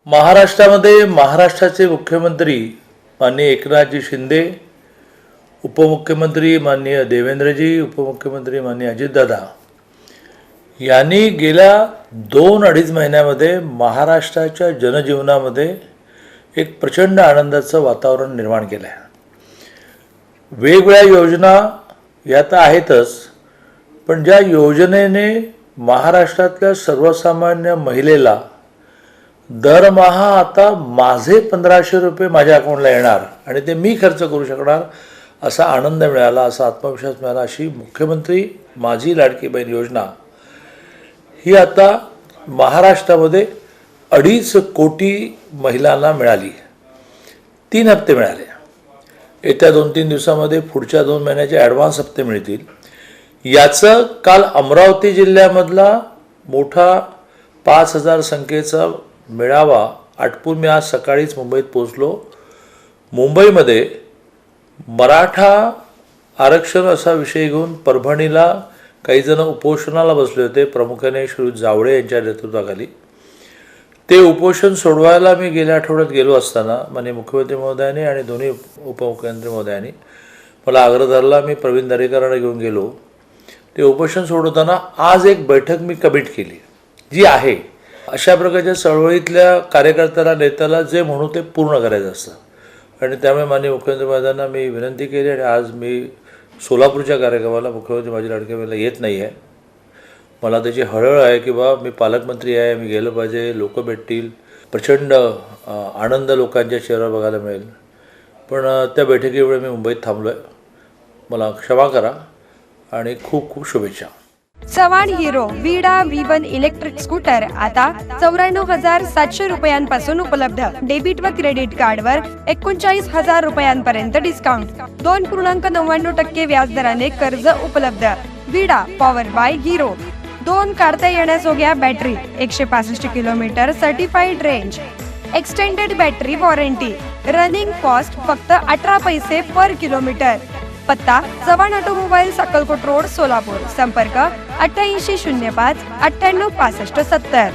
महाराष्ट्रामध्ये महाराष्ट्राचे मुख्यमंत्री माननीय एकनाथजी शिंदे, उपमुख्यमंत्री माननीय देवेंद्रजी, उपमुख्यमंत्री माननीय अजितदादा यांनी गेल्या 2-2.5 महिन्यामध्ये महाराष्ट्राच्या जनजीवनामध्ये एक प्रचंड आनंदाचं वातावरण निर्माण केलं आहे. वेगवेगळ्या योजना या तर आहेतच, पण ज्या योजनेने महाराष्ट्रातल्या सर्वसामान्य महिलेला दरमहा आता माझे 1500 रुपये माझ्या अकाउंटला येणार आणि ते मी खर्च करू शकणार असा आनंद मिळाला, असा आत्मविश्वास मिळाला. अशी मुख्यमंत्री माझी लाडकी बहीण योजना ही आता महाराष्ट्रामध्ये 2.5 कोटी महिलांना मिळाली. 3 हप्ते मिळाले. येत्या 2-3 दिवसामध्ये पुढच्या 2 महिन्याचे ॲडव्हान्स हप्ते मिळतील. याचं काल अमरावती जिल्ह्यामधला मोठा 5000 संख्येचा मेळावा आटपून मी आज सकाळीच मुंबईत पोहोचलो. मुंबईमध्ये मराठा आरक्षण असा विषय घेऊन परभणीला काही जण उपोषणाला बसले होते, प्रामुख्याने श्री जावळे यांच्या नेतृत्वाखाली. ते उपोषण सोडवायला मी गेल्या आठवड्यात गेलो असताना माननीय मुख्यमंत्री महोदयांनी आणि दोन्ही उपमुख्यमंत्री महोदयांनी मला आग्रह धरला. मी प्रवीण दरेकरांना घेऊन गेलो. ते उपोषण सोडवताना आज एक बैठक मी कमिट केली जी आहे अशा प्रकारच्या चळवळीतल्या कार्यकर्त्याला नेत्याला जे म्हणू ते पूर्ण करायचं असतं. आणि त्यामुळे माननीय मुख्यमंत्री महोदयांना मी विनंती केली आणि आज मी सोलापूरच्या कार्यक्रमाला मुख्यमंत्री माझी लाडकी बहीण येत नाही आहे. मला त्याची हळहळ आहे की बा मी पालकमंत्री आहे, मी गेलं पाहिजे, लोक भेटतील, प्रचंड आनंद लोकांच्या चेहऱ्यावर बघायला मिळेल. पण त्या बैठकीमुळे मी मुंबईत थांबलो आहे. मला क्षमा करा आणि खूप खूप शुभेच्छा. चव्हाण हिरो विडा V1 इलेक्ट्रिक स्कूटर आता 94,700 रुपयांपासून उपलब्ध. डेबिट व क्रेडिट कार्डवर 39,000 रुपयांपर्यंत डिस्काउंट. 2.99% व्याजदराने कर्ज उपलब्ध. विडा पॉवर बाय हिरो. 2 काढता येण्याजोग्या battery, 165 kilometre certified range, extended battery warranty. Running cost फक्त 18 पैसे पर किलोमीटर. पत्ता चव्हाण ऑटोमोबाईल, अक्कलकोट रोड, सोलापूर. संपर्क 8805 98 65 70.